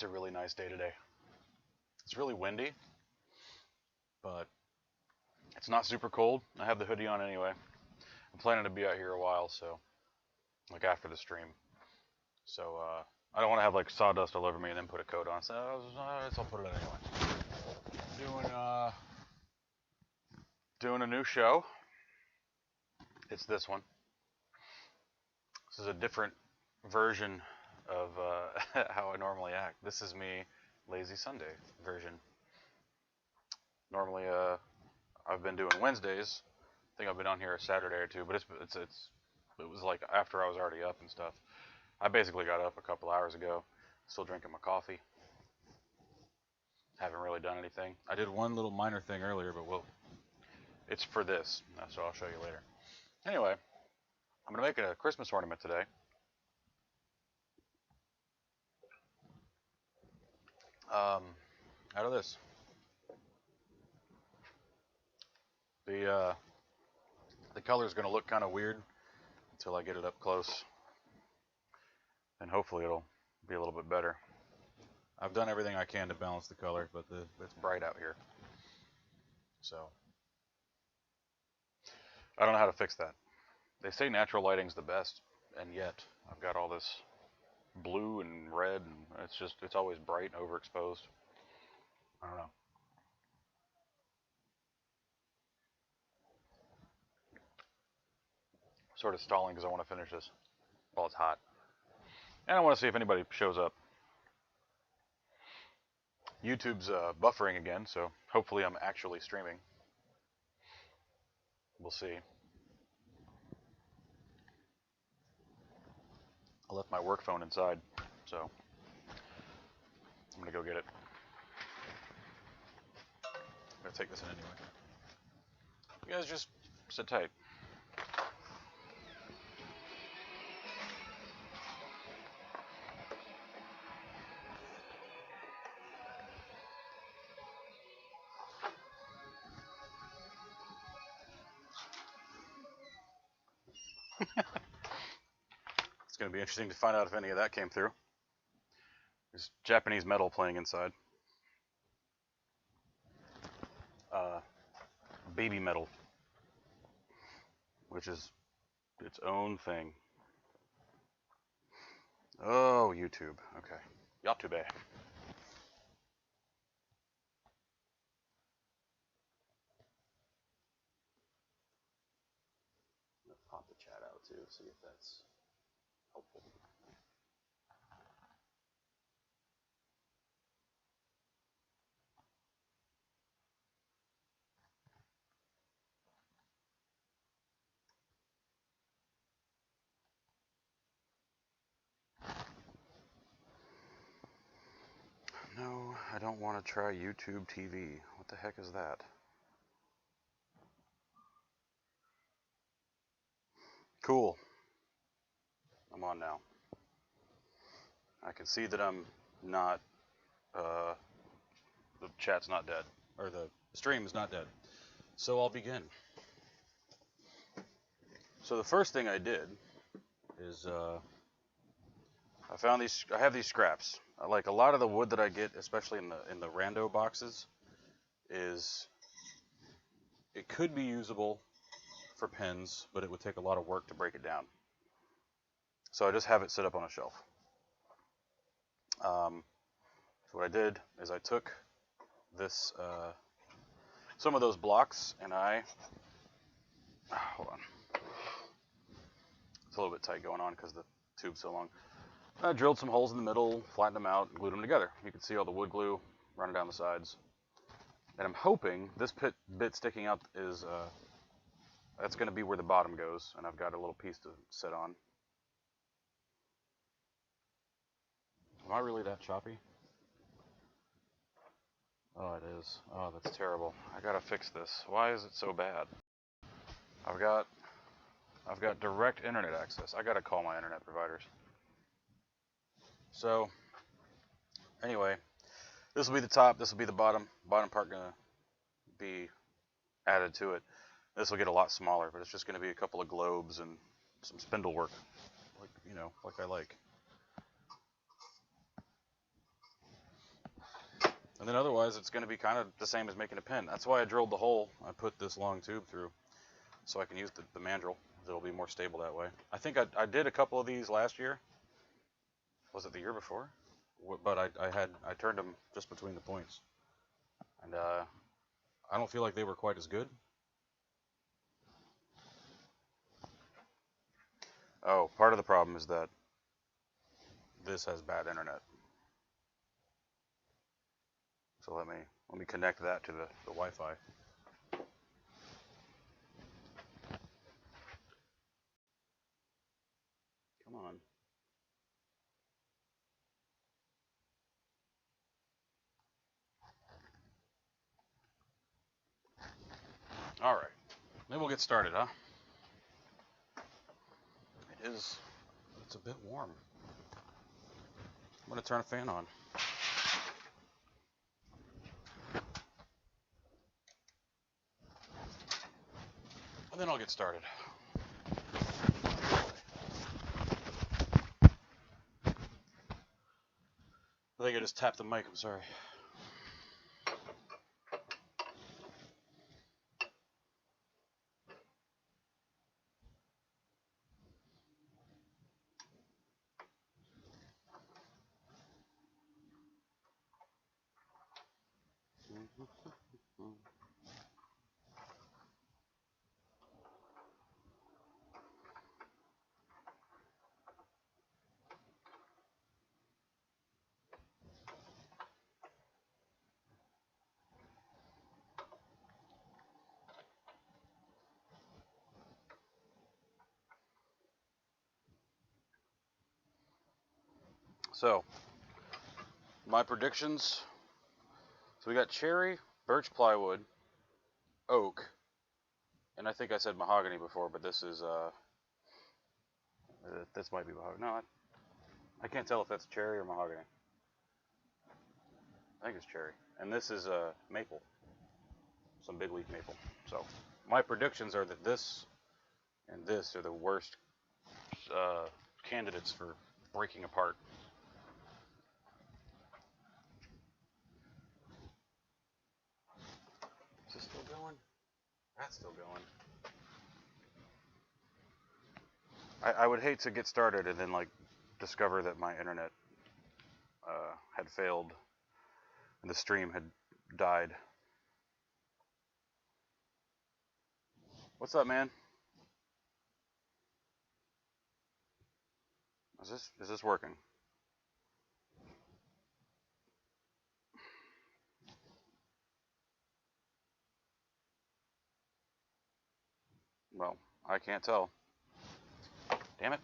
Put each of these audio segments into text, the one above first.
It's a really nice day today. It's really windy, but it's not super cold. I have the hoodie on anyway. I'm planning to be out here a while, so like after the stream. So I don't want to have like sawdust all over me and then put a coat on. So I'll put it on anyway. Doing a new show. It's this one. This is a different version of how I normally act. This is me, Lazy Sunday version. Normally, I've been doing Wednesdays. I think I've been on here a Saturday or two, but it was like after I was already up and stuff. I basically got up a couple hours ago, still drinking my coffee. Haven't really done anything. I did one little minor thing earlier, but it's for this, so I'll show you later. Anyway, I'm gonna make a Christmas ornament today. Out of this. The color is going to look kind of weird until I get it up close, and hopefully it'll be a little bit better. I've done everything I can to balance the color, but it's bright out here, so I don't know how to fix that. They say natural lighting's the best, and yet I've got all this blue and red, and it's always bright and overexposed. I don't know. Sort of stalling because I want to finish this while it's hot. And I want to see if anybody shows up. YouTube's buffering again, so hopefully I'm actually streaming. We'll see. I left my work phone inside, so I'm going to go get it. I'm going to take this in anyway. You guys just sit tight. It's going to be interesting to find out if any of that came through. There's Japanese metal playing inside. Baby metal, which is its own thing. Oh, YouTube. Okay. YouTube. Pop the chat out too, see if that's helpful. No, I don't want to try YouTube TV. What the heck is that? Cool. I'm on now. I can see that I'm not, the chat's not dead, or the stream is not dead. So I'll begin. So the first thing I did is I have these scraps. Like a lot of the wood that I get, especially in the rando boxes, it could be usable for pens, but it would take a lot of work to break it down. So I just have it set up on a shelf. So what I did is I took this, some of those blocks, and hold on. It's a little bit tight going on because the tube's so long. I drilled some holes in the middle, flattened them out, and glued them together. You can see all the wood glue running down the sides. And I'm hoping this bit sticking out is, that's going to be where the bottom goes, and I've got a little piece to sit on. Am I really that choppy? Oh, it is. Oh, that's terrible. I gotta fix this. Why is it so bad? I've got direct internet access. I gotta call my internet providers. So, anyway, this will be the top. This will be the bottom. Bottom part gonna be added to it. This will get a lot smaller, but it's just gonna be a couple of globes and some spindle work, like I like. And then otherwise it's going to be kind of the same as making a pen. That's why I drilled the hole. I put this long tube through so I can use the mandrel. It'll be more stable that way. I think I did a couple of these last year. Was it the year before? But I turned them just between the points. And I don't feel like they were quite as good. Oh, part of the problem is that this has bad internet. So let me connect that to the Wi-Fi. Come on. All right. Maybe we'll get started, huh? It's a bit warm. I'm going to turn a fan on. And then I'll get started. I think I just tapped the mic, I'm sorry. So, my predictions. So we got cherry, birch plywood, oak, and I think I said mahogany before, but this is this might be mahogany. No, I can't tell if that's cherry or mahogany. I think it's cherry. And this is maple, some big leaf maple. So my predictions are that this and this are the worst candidates for breaking apart. Is this still going? That's still going. I would hate to get started and then like discover that my internet had failed and the stream had died. What's up, man? Is this working? Well, I can't tell. Damn it.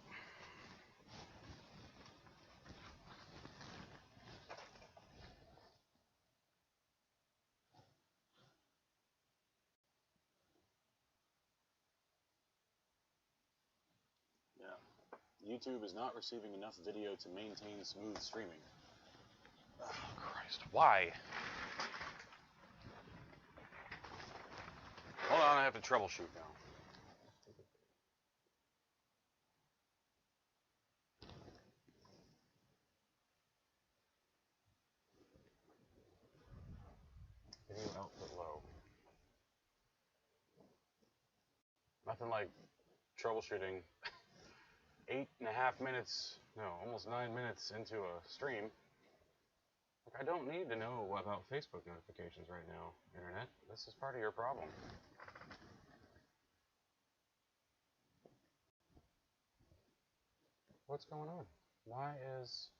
Yeah. YouTube is not receiving enough video to maintain smooth streaming. Oh, Christ. Why? Hold on, I have to troubleshoot now. Video output low. Nothing like troubleshooting 8.5 minutes, no, almost 9 minutes into a stream. Like, I don't need to know about Facebook notifications right now, Internet. This is part of your problem. What's going on? Why is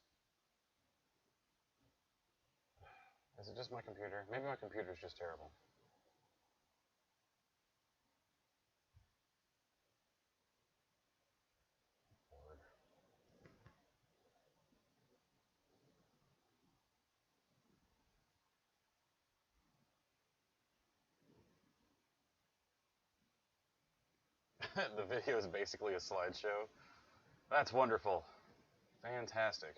it just my computer? Maybe my computer is just terrible. The video is basically a slideshow. That's wonderful. Fantastic.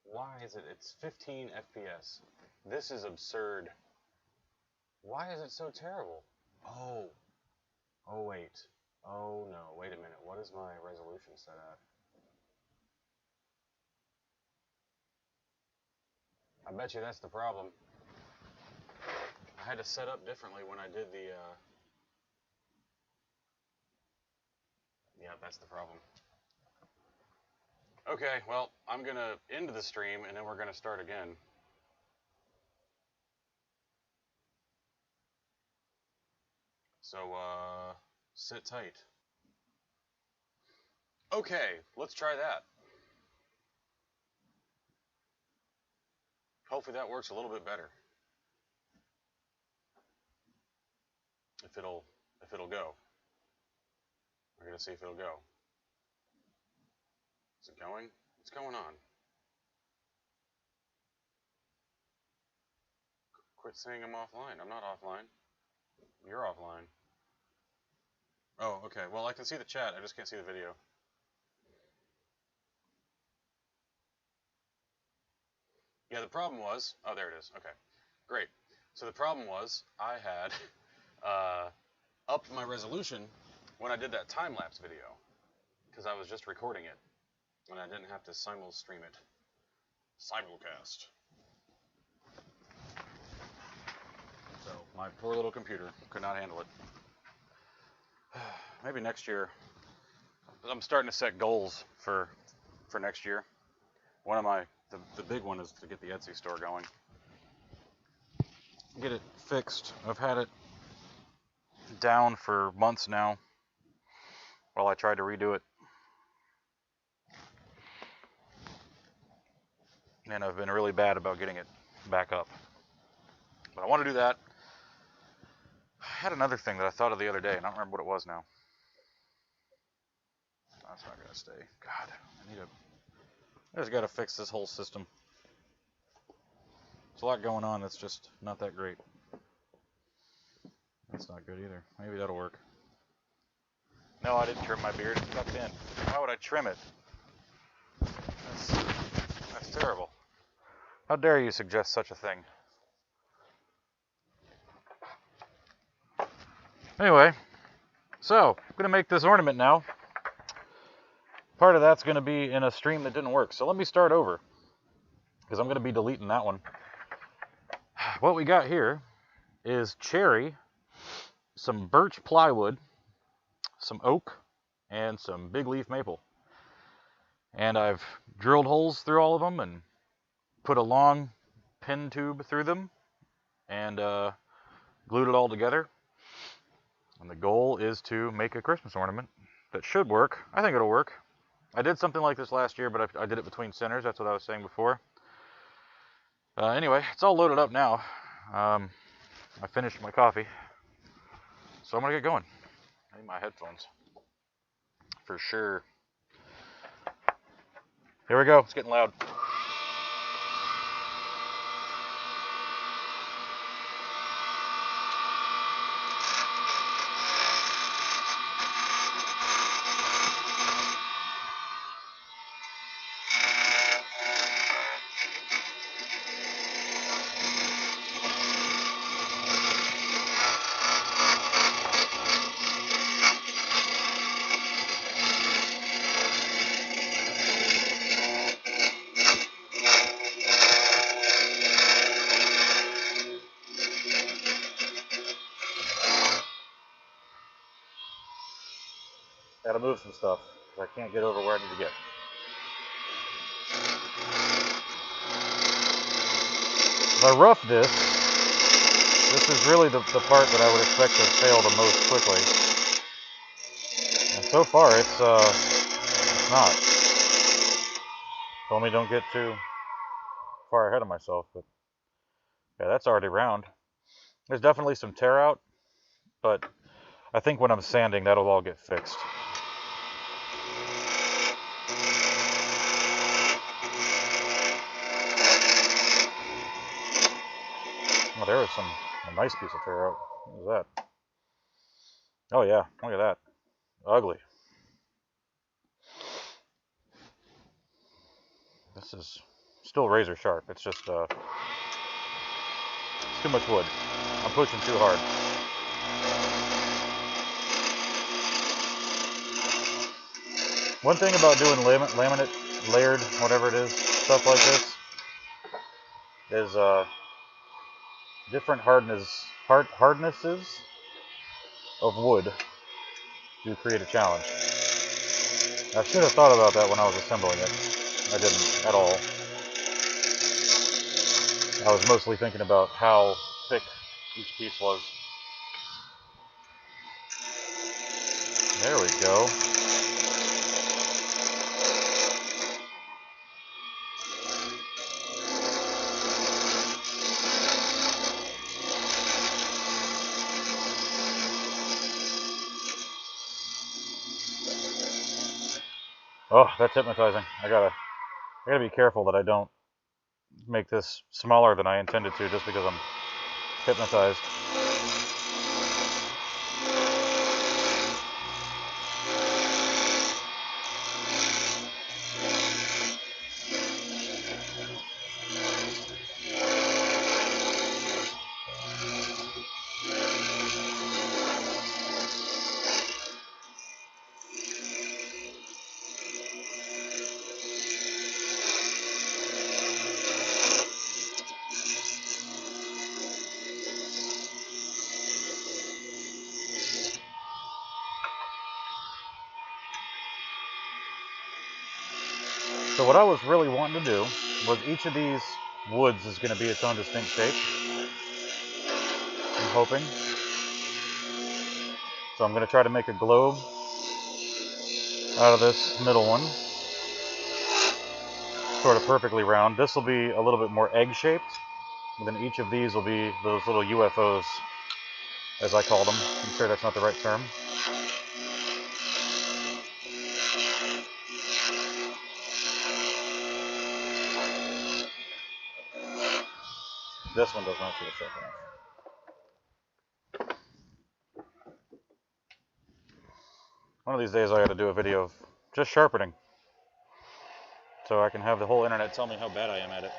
Why is it? It's 15 FPS. This is absurd. Why is it so terrible? Oh. Oh, wait. Oh, no. Wait a minute. What is my resolution set at? I bet you that's the problem. I had to set up differently when I did the, yeah, that's the problem. Okay, well, I'm going to end the stream, and then we're going to start again. So, sit tight. Okay, let's try that. Hopefully that works a little bit better. If it'll go. We're going to see if it'll go. Is it going? What's going on? Quit saying I'm offline. I'm not offline. You're offline. Oh, okay. Well, I can see the chat. I just can't see the video. Yeah, the problem was... Oh, there it is. Okay. Great. So the problem was I had upped my resolution when I did that time-lapse video because I was just recording it and I didn't have to stream it. Simulcast. So my poor little computer could not handle it. Maybe next year. I'm starting to set goals for next year. One of the big one is to get the Etsy store going. Get it fixed. I've had it down for months now while I tried to redo it. And I've been really bad about getting it back up. But I want to do that. I had another thing that I thought of the other day, and I don't remember what it was now. That's not going to stay. God, I just got to fix this whole system. There's a lot going on that's just not that great. That's not good either. Maybe that'll work. No, I didn't trim my beard. It's tucked in. Why would I trim it? That's terrible. How dare you suggest such a thing? Anyway, so I'm going to make this ornament now. Part of that's going to be in a stream that didn't work. So let me start over because I'm going to be deleting that one. What we got here is cherry, some birch plywood, some oak, and some big leaf maple. And I've drilled holes through all of them and put a long pin tube through them and glued it all together. And the goal is to make a Christmas ornament that should work. I think it'll work. I did something like this last year, but I did it between centers. That's what I was saying before. Anyway, it's all loaded up now. I finished my coffee, so I'm going to get going. I need my headphones. For sure. Here we go. It's getting loud. Gotta move some stuff, because I can't get over where I need to get. If I rough this is really the part that I would expect to fail the most quickly. And so far, it's not. Told me don't get too far ahead of myself, but yeah, that's already round. There's definitely some tear out, but I think when I'm sanding, that'll all get fixed. Oh, there was a nice piece of tear out. What was that? Oh yeah, look at that. Ugly. This is still razor sharp. It's just it's too much wood. I'm pushing too hard. One thing about doing laminate, layered, whatever it is, stuff like this, is different hardnesses of wood do create a challenge. I should have thought about that when I was assembling it. I didn't at all. I was mostly thinking about how thick each piece was. There we go. Oh, that's hypnotizing. I gotta be careful that I don't make this smaller than I intended to just because I'm hypnotized. So what I was really wanting to do was each of these woods is going to be its own distinct shape. I'm hoping. So I'm going to try to make a globe out of this middle one. Sort of perfectly round. This will be a little bit more egg-shaped. And then each of these will be those little UFOs, as I call them. I'm sure that's not the right term. This one does not feel sharp enough. One of these days I got to do a video of just sharpening, so I can have the whole internet tell me how bad I am at it.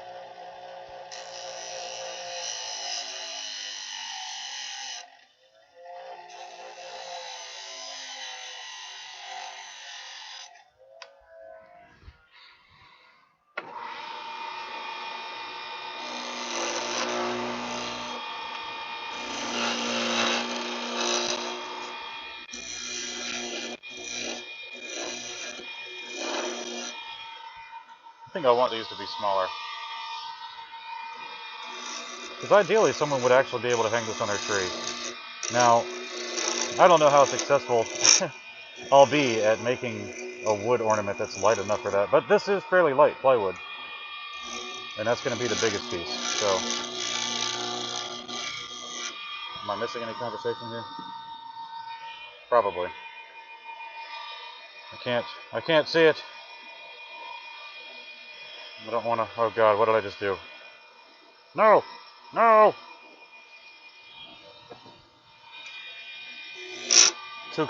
I think I want these to be smaller. Because ideally someone would actually be able to hang this on their tree. Now, I don't know how successful I'll be at making a wood ornament that's light enough for that. But this is fairly light plywood. And that's going to be the biggest piece. So, am I missing any conversation here? Probably. I can't see it. I don't want to, oh God, what did I just do? No! No! Too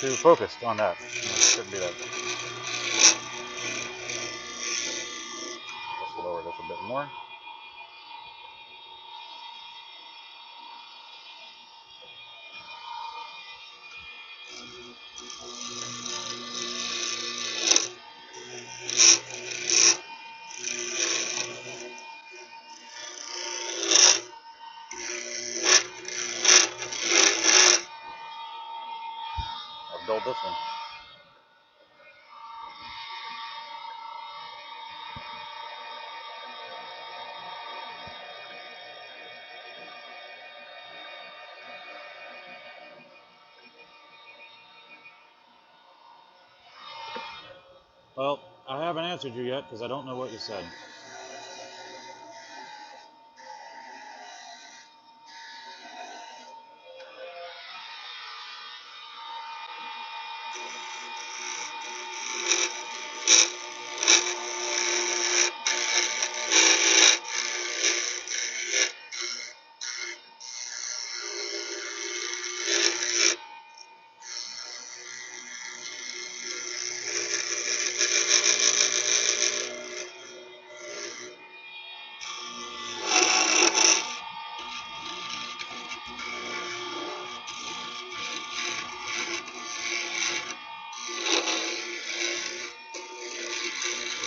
focused on that. Shouldn't be that. Let's lower this a bit more. I'll build this one. Well, I haven't answered you yet because I don't know what you said.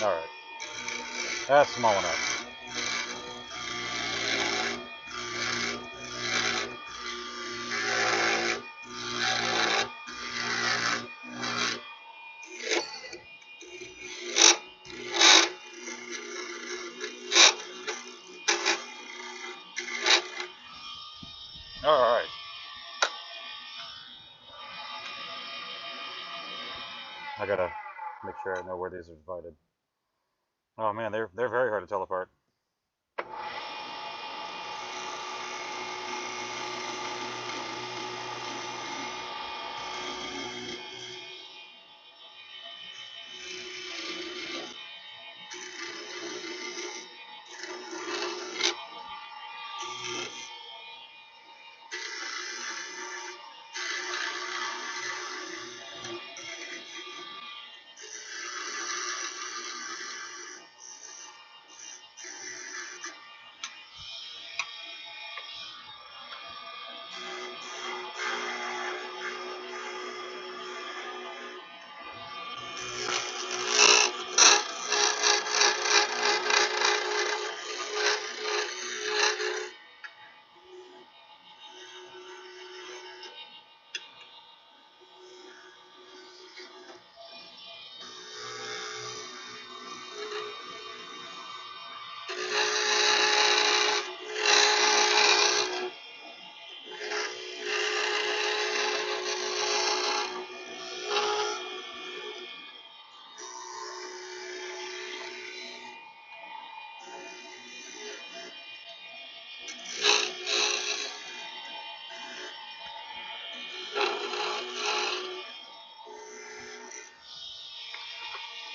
All right. That's small enough. Alright. I gotta make sure I know where these are divided. Oh man, they're very hard to tell apart.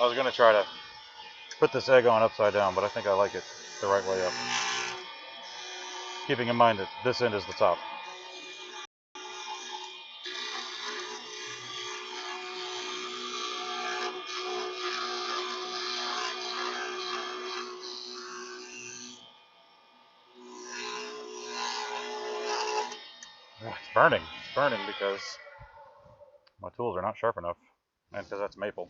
I was gonna try to put this egg on upside down, but I think I like it the right way up. Keeping in mind that this end is the top. It's burning. It's burning because my tools are not sharp enough, and because that's maple.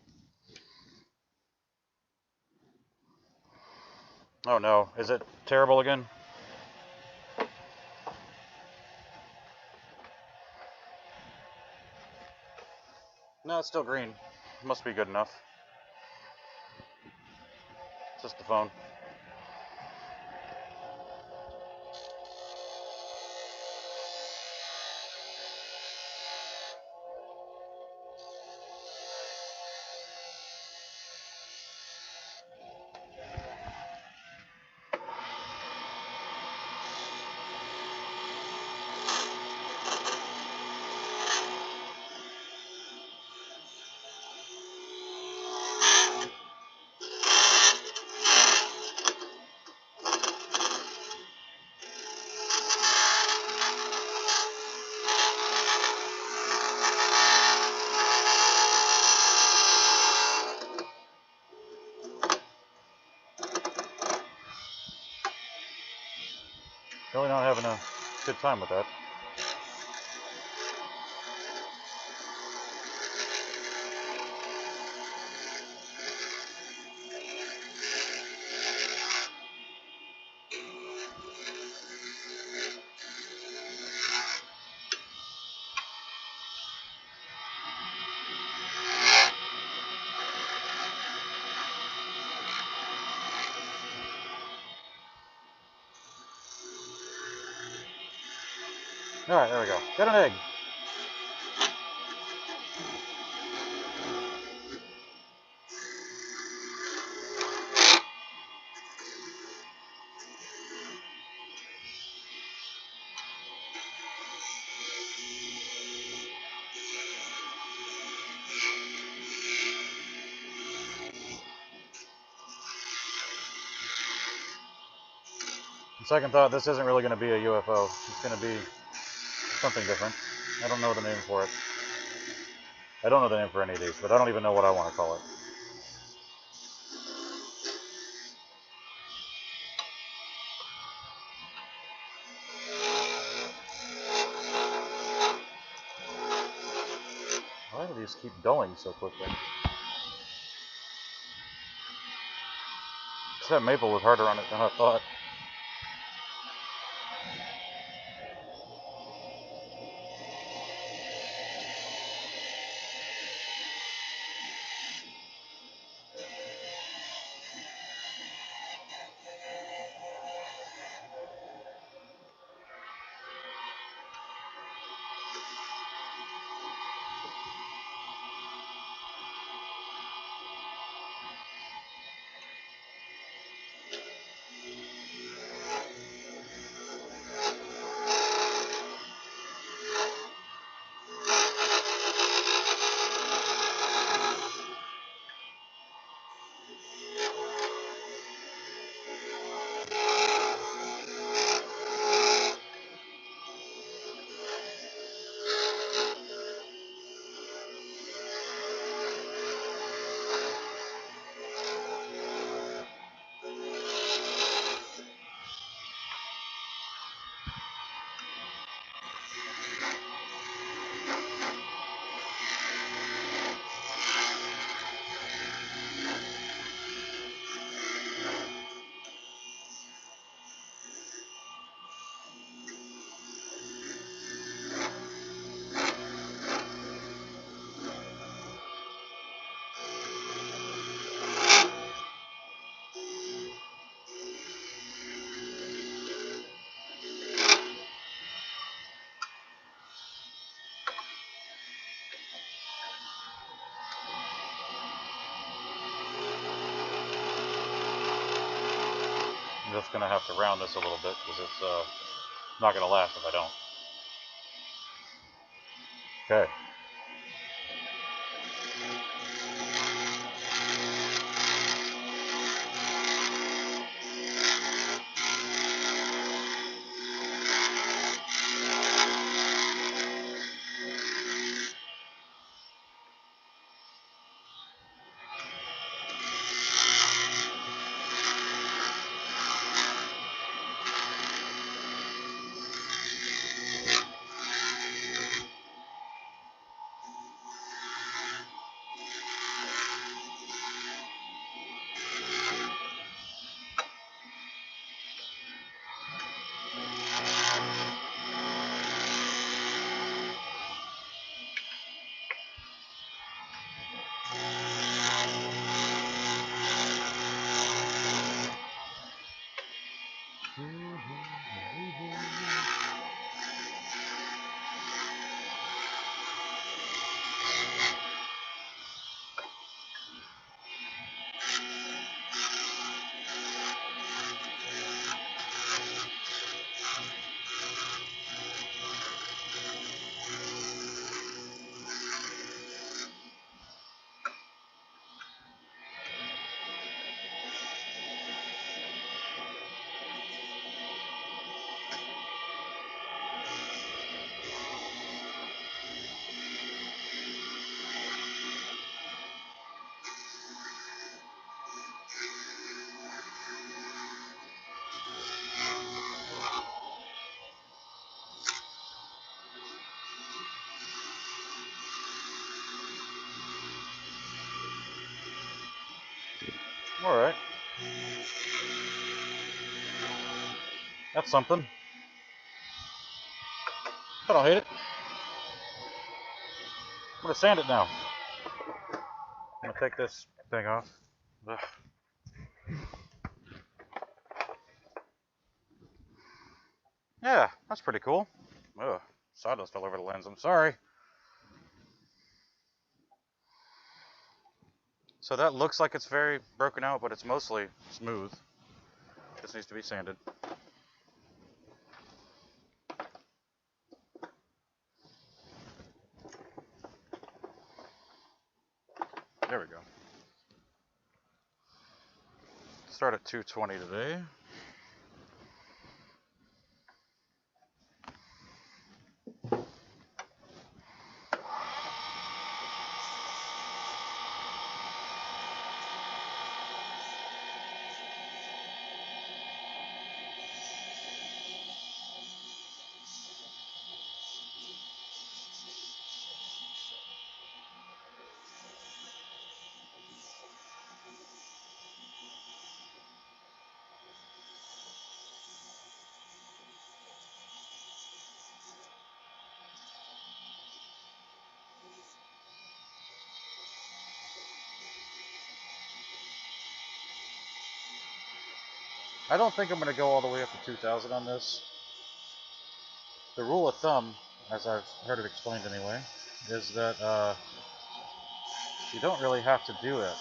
Oh no, is it terrible again? No, it's still green. Must be good enough. It's just the phone. Really not having a good time with that. Alright, there we go. Get an egg. Second thought, this isn't really going to be a UFO. It's going to be something different. I don't know the name for it. I don't know the name for any of these, but I don't even know what I want to call it. Why do these keep going so quickly? that maple was harder on it than I thought. I'm just going to have to round this a little bit because it's not going to last if I don't. Okay. All right. That's something. I don't hate it. I'm going to sand it now. I'm going to take this thing off. Ugh. Yeah, that's pretty cool. Ugh, sawdust all over the lens. I'm sorry. So that looks like it's very broken out, but it's mostly smooth. Just needs to be sanded. There we go. Start at 220 today. I don't think I'm going to go all the way up to 2,000 on this. The rule of thumb, as I've heard it explained anyway, is that you don't really have to do it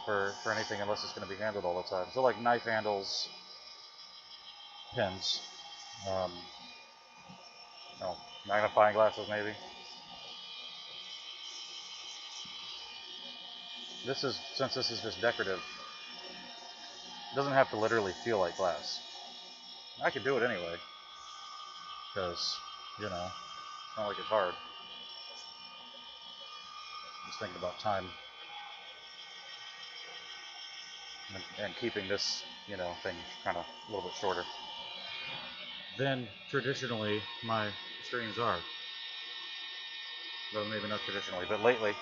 for anything unless it's going to be handled all the time. So like knife handles, pins, um, no, magnifying glasses maybe. This is, since this is just decorative, it doesn't have to literally feel like glass. I could do it anyway, because, you know, it's not like it's hard. Just thinking about time and keeping this, you know, thing kind of a little bit shorter than traditionally my streams are. Well, maybe not traditionally, but lately.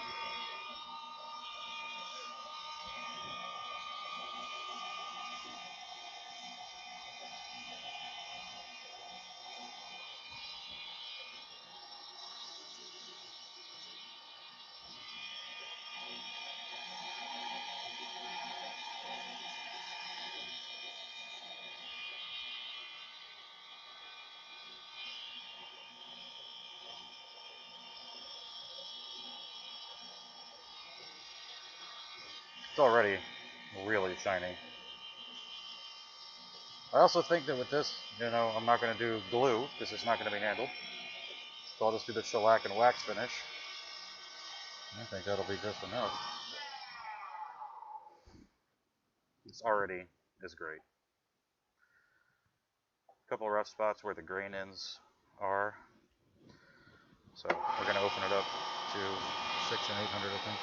It's already really shiny. I also think that with this, you know, I'm not going to do glue because it's not going to be handled. So I'll just do the shellac and wax finish. I think that'll be just enough. This already is great. A couple of rough spots where the grain ends are. So we're going to open it up to 6 and 800, I think.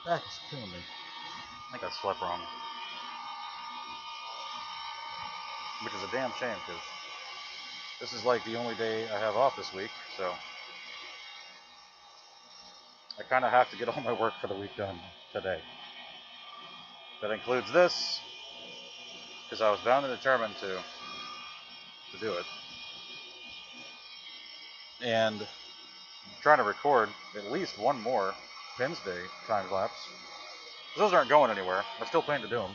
Back is killing me. I think I slept wrong. Which is a damn shame because this is like the only day I have off this week, so I kind of have to get all my work for the week done today. That includes this, because I was bound and determined to do it. And I'm trying to record at least one more Pins Day time lapse. Those aren't going anywhere. I still plan to do them.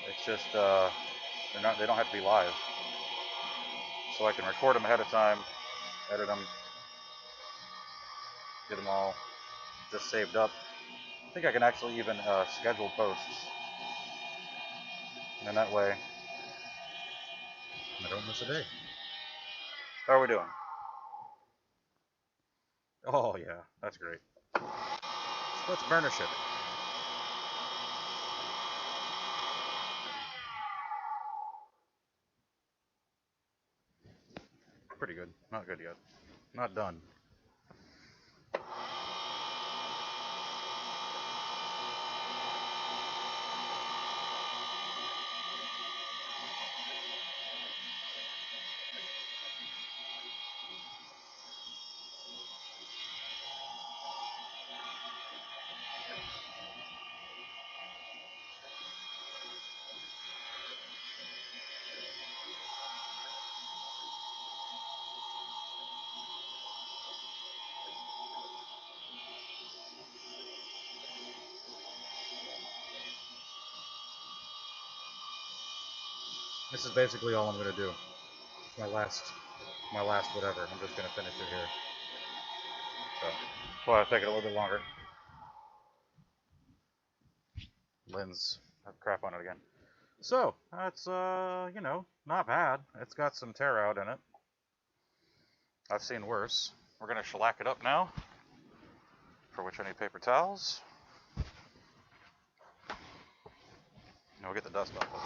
It's just they don't have to be live, so I can record them ahead of time, edit them, get them all just saved up. I think I can actually even schedule posts, and then that way I don't miss a day. How are we doing? Oh yeah, that's great. So let's burnish it. Pretty good. Not good yet. Not done. This is basically all I'm going to do. My last whatever. I'm just going to finish it here. so that's why I take it a little bit longer. Lens have crap on it again. So that's you know, not bad. It's got some tear out in it. I've seen worse. We're gonna shellac it up now, for which I need paper towels. And we'll get the dust off of it.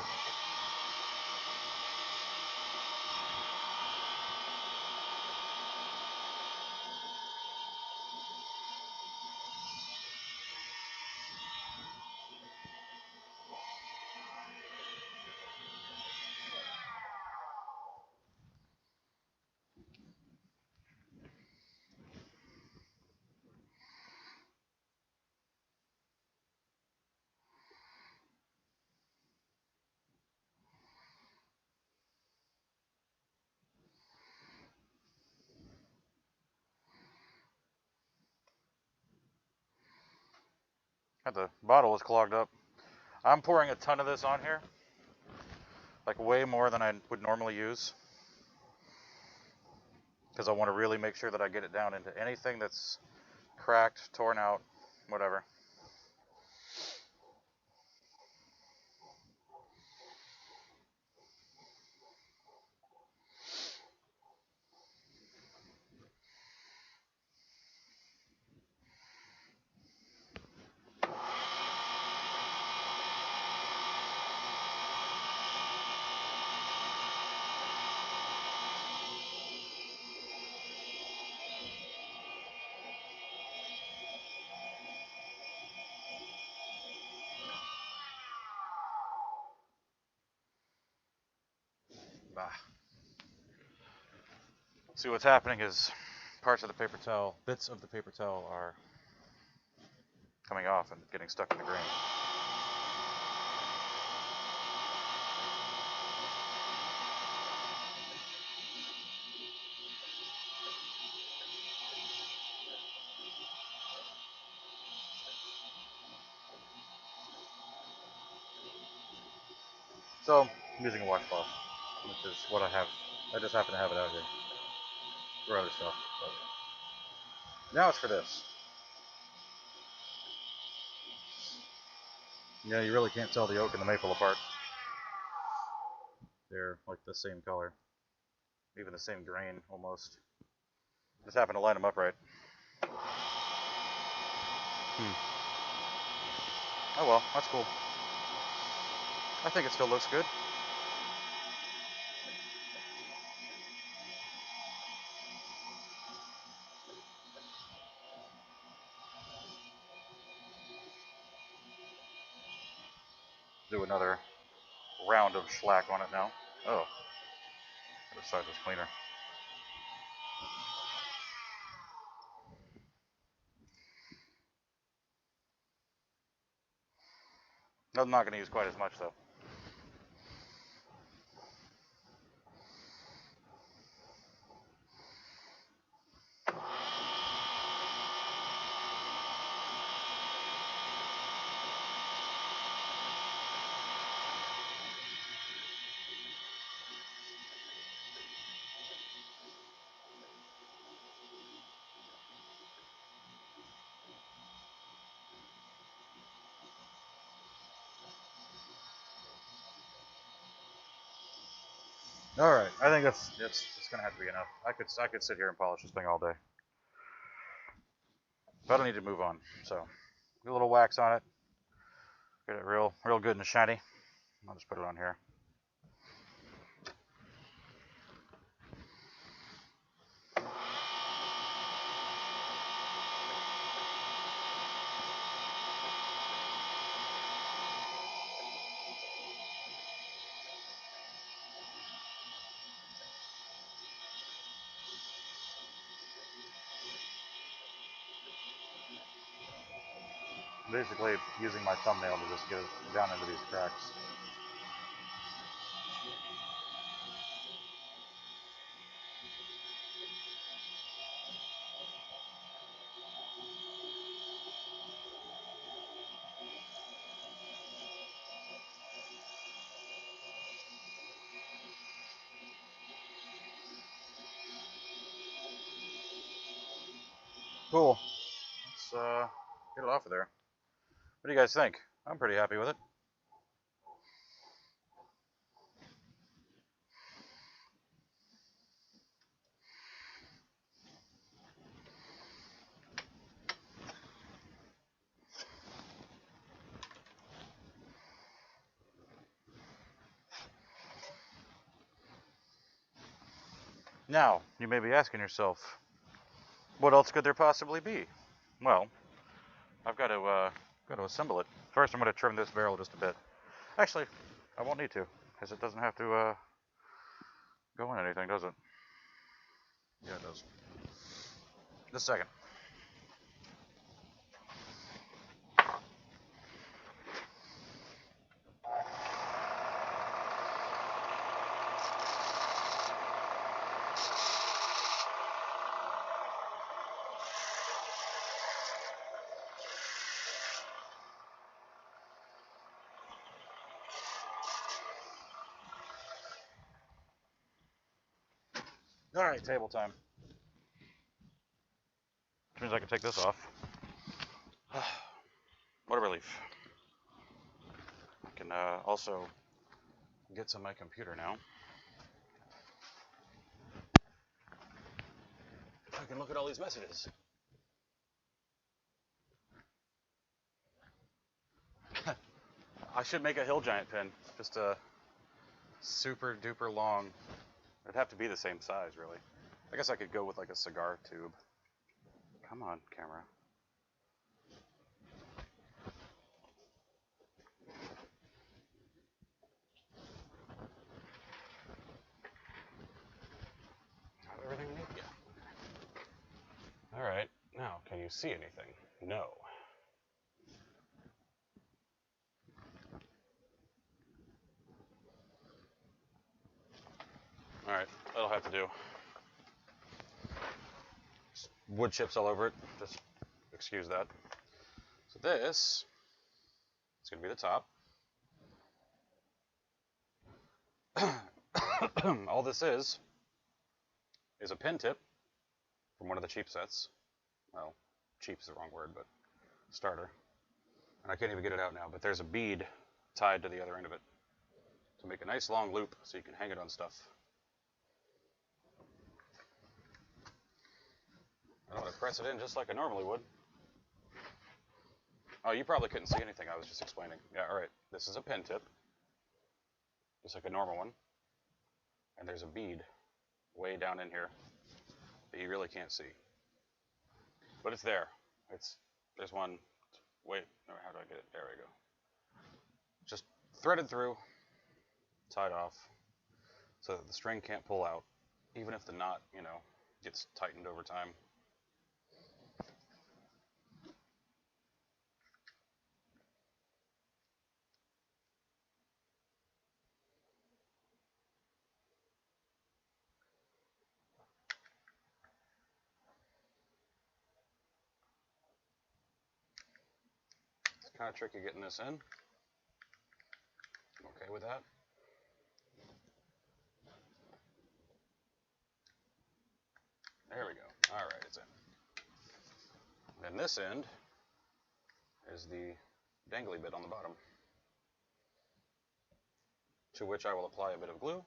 The bottle is clogged up. I'm pouring a ton of this on here, like way more than I would normally use, because I want to really make sure that I get it down into anything that's cracked, torn out, whatever. See, what's happening is parts of the paper towel, bits of the paper towel are coming off and getting stuck in the grain. So I'm using a washcloth, which is what I have. I just happen to have it out here for other stuff. But now it's for this. Yeah, you really can't tell the oak and the maple apart. They're like the same color, even the same grain almost. Just happen to line them up right. Oh well, that's cool. I think it still looks good. Do another round of shellac on it now. Oh, the side was cleaner. I'm not going to use quite as much though. All right, I think it's gonna have to be enough. I could sit here and polish this thing all day, but I don't need to move on. So, get a little wax on it, get it real good and shiny. I'll just put it on here. Basically, using my thumbnail to just get it down into these cracks. Cool. Let's get it off of there. What do you guys think? I'm pretty happy with it. Now, you may be asking yourself, what else could there possibly be? Well, I've got to assemble it. First, I'm going to trim this barrel just a bit. Actually, I won't need to, because it doesn't have to go in anything, does it? Yeah, it does. Just a second. All right, table time. Which means I can take this off. What a relief. I can also get to my computer now. I can look at all these messages. I should make a hill giant pin. Just a super duper long. It'd have to be the same size, really. I guess I could go with like a cigar tube. Come on, camera. Have everything neat? Yeah. All right. Now, can you see anything? No. All right. That'll have to do. Wood chips all over it. Just excuse that. So this is going to be the top. All this is a pin tip from one of the cheap sets. Well, cheap's the wrong word, but starter. And I can't even get it out now, but there's a bead tied to the other end of it to make a nice long loop so you can hang it on stuff. I'm going to press it in just like I normally would. Oh, you probably couldn't see anything I was just explaining. Yeah, all right. This is a pin tip, just like a normal one. And there's a bead way down in here that you really can't see. But it's there. There's one. Wait, how do I get it? There we go. Just threaded through, tied off, so that the string can't pull out, even if the knot, gets tightened over time. It's kind of tricky getting this in. Okay with that? There we go. All right, it's in. And this end is the dangly bit on the bottom, to which I will apply a bit of glue.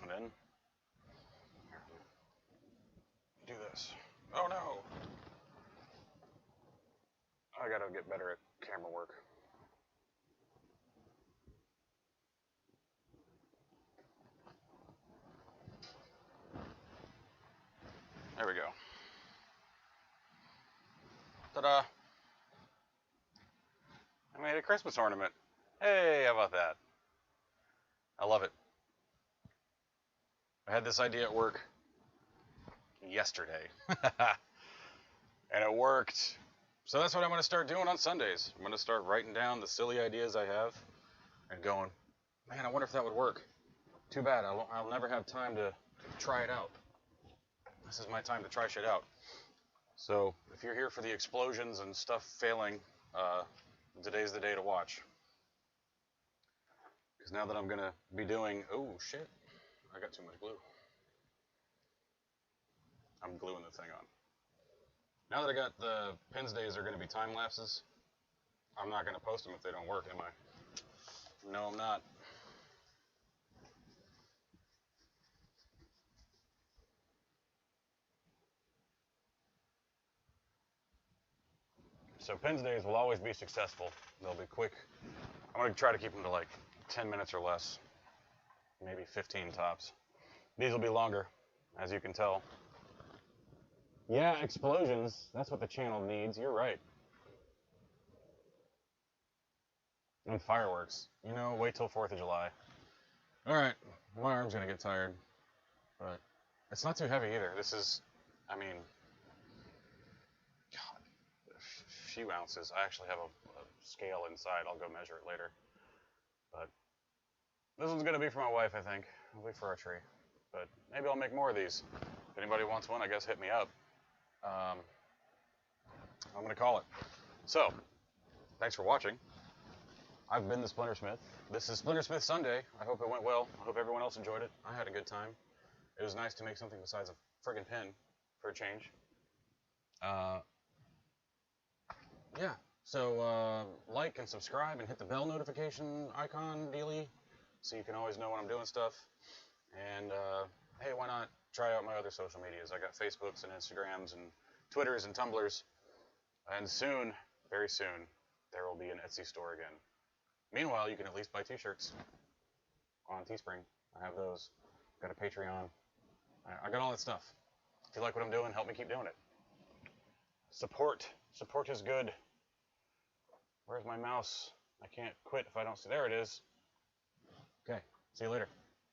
And then do this. Oh no! I gotta get better at camera work. There we go. Ta-da! I made a Christmas ornament. Hey, how about that? I love it. I had this idea at work yesterday. And it worked. So that's what I'm going to start doing on Sundays. I'm going to start writing down the silly ideas I have and going, man, I wonder if that would work. Too bad. I'll never have time to try it out. This is my time to try shit out. So if you're here for the explosions and stuff failing, today's the day to watch. Because now that I'm going to be doing, oh shit, I got too much glue. I'm gluing the thing on. Now that I got the pins days are going to be time lapses, I'm not going to post them if they don't work, am I? No, I'm not. So pins days will always be successful. They'll be quick. I'm going to try to keep them to like 10 minutes or less, maybe 15 tops. These will be longer, as you can tell. Yeah, explosions. That's what the channel needs. You're right. And fireworks. You know, wait till 4th of July. All right, my arm's going to get tired, but it's not too heavy either. This is, I mean, God, a few ounces. I actually have a scale inside. I'll go measure it later. But this one's going to be for my wife, I think. It'll be for our tree. But maybe I'll make more of these. If anybody wants one, I guess hit me up. I'm going to call it. So, thanks for watching. I've been the Splintersmith. This is Splintersmith Sunday. I hope it went well. I hope everyone else enjoyed it. I had a good time. It was nice to make something besides a friggin' pin for a change. Yeah. So, like and subscribe and hit the bell notification icon dealy so you can always know when I'm doing stuff. And, hey, why not try out my other social medias? I got Facebooks and Instagrams and Twitters and Tumblrs. And soon, very soon, there will be an Etsy store again. Meanwhile, you can at least buy t-shirts on Teespring. I have those. Got a Patreon. I got all that stuff. If you like what I'm doing, help me keep doing it. Support. Support is good. Where's my mouse? I can't quit if I don't see. There it is. Okay. See you later.